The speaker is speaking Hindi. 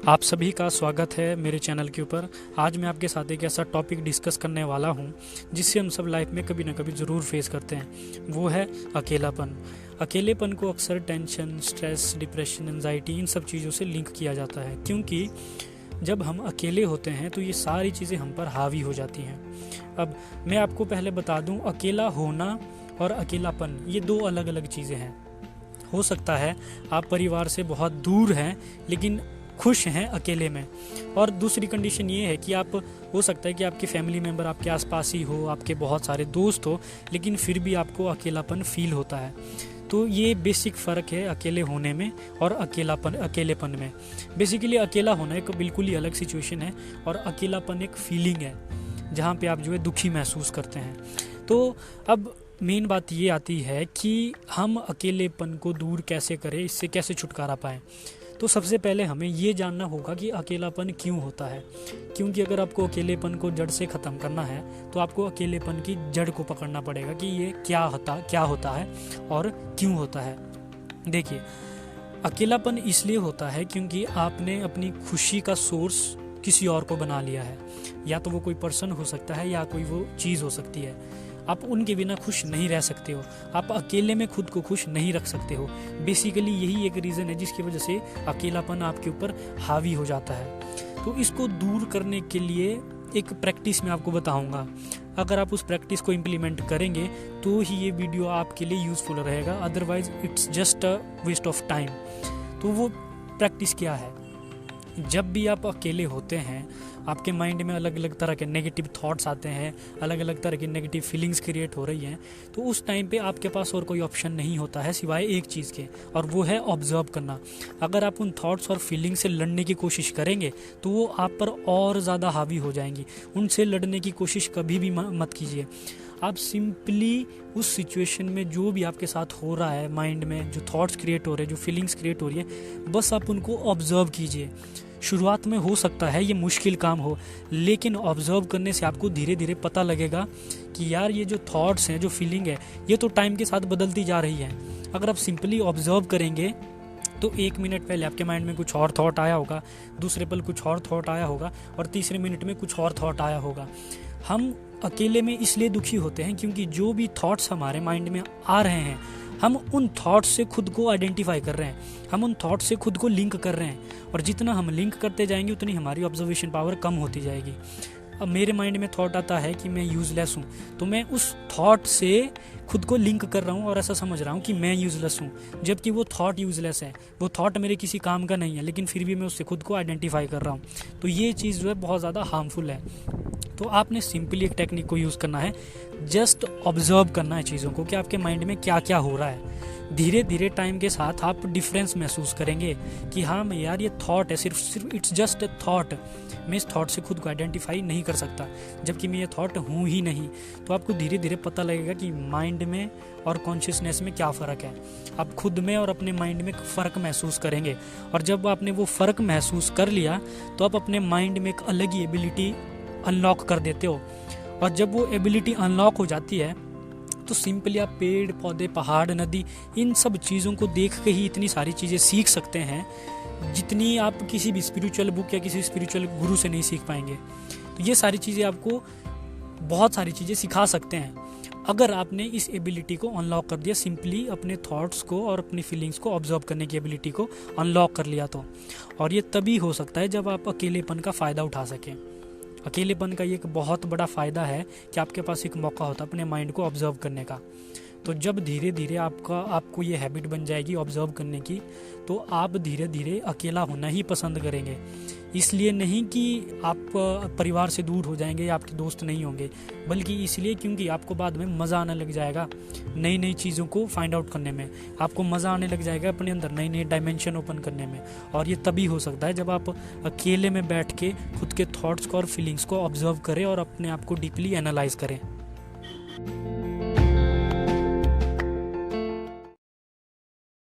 आप सभी का स्वागत है मेरे चैनल के ऊपर। आज मैं आपके साथ एक ऐसा टॉपिक डिस्कस करने वाला हूं जिससे हम सब लाइफ में कभी ना कभी ज़रूर फेस करते हैं। वो है अकेलापन। अकेलेपन को अक्सर टेंशन, स्ट्रेस, डिप्रेशन, एंजाइटी इन सब चीज़ों से लिंक किया जाता है, क्योंकि जब हम अकेले होते हैं तो ये सारी चीज़ें हम पर हावी हो जाती हैं। अब मैं आपको पहले बता दूं, अकेला होना और अकेलापन ये दो अलग अलग चीज़ें हैं। हो सकता है आप परिवार से बहुत दूर हैं लेकिन खुश हैं अकेले में, और दूसरी कंडीशन ये है कि आप हो सकता है कि आपके फैमिली मेम्बर आपके आसपास ही हो, आपके बहुत सारे दोस्त हो, लेकिन फिर भी आपको अकेलापन फील होता है। तो ये बेसिक फ़र्क है अकेले होने में और अकेलेपन में। बेसिकली अकेला होना एक बिल्कुल ही अलग सिचुएशन है और अकेलापन एक फीलिंग है जहाँ पे आप जो है दुखी महसूस करते हैं। तो अब मेन बात ये आती है कि हम अकेलेपन को दूर कैसे करें, इससे कैसे छुटकारा पाएँ। तो सबसे पहले हमें ये जानना होगा कि अकेलापन क्यों होता है, क्योंकि अगर आपको अकेलेपन को जड़ से ख़त्म करना है तो आपको अकेलेपन की जड़ को पकड़ना पड़ेगा कि ये क्या होता है और क्यों होता है। देखिए, अकेलापन इसलिए होता है क्योंकि आपने अपनी खुशी का सोर्स किसी और को बना लिया है। या तो वो कोई पर्सन हो सकता है या कोई वो चीज़ हो सकती है। आप उनके बिना खुश नहीं रह सकते हो, आप अकेले में खुद को खुश नहीं रख सकते हो। बेसिकली यही एक रीज़न है जिसकी वजह से अकेलापन आपके ऊपर हावी हो जाता है। तो इसको दूर करने के लिए एक प्रैक्टिस मैं आपको बताऊंगा। अगर आप उस प्रैक्टिस को इम्प्लीमेंट करेंगे तो ही ये वीडियो आपके लिए यूज़फुल रहेगा, otherwise it's just a waste of time. तो वो प्रैक्टिस क्या है? जब भी आप अकेले होते हैं आपके माइंड में अलग अलग तरह के नेगेटिव थॉट्स आते हैं, अलग अलग तरह की नेगेटिव फीलिंग्स क्रिएट हो रही हैं, तो उस टाइम पे आपके पास और कोई ऑप्शन नहीं होता है सिवाय एक चीज़ के, और वो है ऑब्जर्व करना। अगर आप उन थॉट्स और फीलिंग से लड़ने की कोशिश करेंगे तो वो आप पर और ज़्यादा हावी हो जाएंगी। उनसे लड़ने की कोशिश कभी भी मत कीजिए। आप सिंपली उस सिचुएशन में जो भी आपके साथ हो रहा है, माइंड में जो थॉट्स क्रिएट हो रहे हैं, जो फीलिंग्स क्रिएट हो रही है, बस आप उनको ऑब्जर्व कीजिए। शुरुआत में हो सकता है ये मुश्किल काम हो, लेकिन ऑब्जर्व करने से आपको धीरे धीरे पता लगेगा कि यार ये जो थॉट्स हैं, जो फीलिंग है, ये तो टाइम के साथ बदलती जा रही है। अगर आप सिंपली ऑब्जर्व करेंगे तो 1 मिनट पहले आपके माइंड में कुछ और थॉट आया होगा, दूसरे पल कुछ और थॉट आया होगा, और तीसरे मिनट में कुछ और थॉट आया होगा। हम अकेले में इसलिए दुखी होते हैं क्योंकि जो भी थॉट्स हमारे माइंड में आ रहे हैं, हम उन थॉट्स से खुद को आइडेंटिफाई कर रहे हैं, हम उन थॉट्स से खुद को लिंक कर रहे हैं, और जितना हम लिंक करते जाएंगे उतनी हमारी ऑब्जर्वेशन पावर कम होती जाएगी। अब मेरे माइंड में थॉट आता है कि मैं यूज़लेस हूँ, तो मैं उस थॉट से खुद को लिंक कर रहा हूँ और ऐसा समझ रहा हूँ कि मैं यूज़लेस हूँ, जबकि वो थॉट यूज़लेस है, वो थॉट मेरे किसी काम का नहीं है, लेकिन फिर भी मैं उससे खुद को आइडेंटिफाई कर रहा हूँ। तो ये चीज़ जो है बहुत ज़्यादा हार्मफुल है। तो आपने सिंपली एक टेक्निक को यूज़ करना है, जस्ट ऑब्जर्व करना है चीज़ों को कि आपके माइंड में क्या क्या हो रहा है। धीरे धीरे टाइम के साथ आप डिफरेंस महसूस करेंगे कि हाँ मैं यार ये थॉट है, सिर्फ इट्स जस्ट अ थॉट, मैं इस थॉट से खुद को आइडेंटिफाई नहीं कर सकता, जबकि मैं ये थॉट हूँ ही नहीं। तो आपको धीरे धीरे पता लगेगा कि माइंड में और कॉन्शियसनेस में क्या फ़र्क है। आप खुद में और अपने माइंड में फ़र्क महसूस करेंगे, और जब आपने वो फ़र्क महसूस कर लिया तो आप अपने माइंड में एक अलग ही एबिलिटी अनलॉक कर देते हो। और जब वो एबिलिटी अनलॉक हो जाती है तो सिंपली आप पेड़ पौधे, पहाड़, नदी, इन सब चीज़ों को देख के ही इतनी सारी चीज़ें सीख सकते हैं जितनी आप किसी भी स्पिरिचुअल बुक या किसी स्पिरिचुअल गुरु से नहीं सीख पाएंगे। तो ये सारी चीज़ें आपको बहुत सारी चीज़ें सिखा सकते हैं अगर आपने इस एबिलिटी को अनलॉक कर दिया, सिंपली अपने थॉट्स को और अपनी फीलिंग्स को ऑब्जर्व करने की एबिलिटी को अनलॉक कर लिया तो। और ये तभी हो सकता है जब आप अकेलेपन का फ़ायदा उठा सकें। अकेलेपन का ये एक बहुत बड़ा फ़ायदा है कि आपके पास एक मौका होता है अपने माइंड को ऑब्जर्व करने का। तो जब धीरे धीरे आपको ये हैबिट बन जाएगी ऑब्जर्व करने की, तो आप धीरे धीरे अकेला होना ही पसंद करेंगे। इसलिए नहीं कि आप परिवार से दूर हो जाएंगे या आपके दोस्त नहीं होंगे, बल्कि इसलिए क्योंकि आपको बाद में मज़ा आने लग जाएगा नई नई चीज़ों को फाइंड आउट करने में। आपको मज़ा आने लग जाएगा अपने अंदर नई नई डायमेंशन ओपन करने में। और ये तभी हो सकता है जब आप अकेले में बैठ के खुद के थॉट्स को और फीलिंग्स को ऑब्जर्व करें और अपने आप को डीपली एनालाइज करें।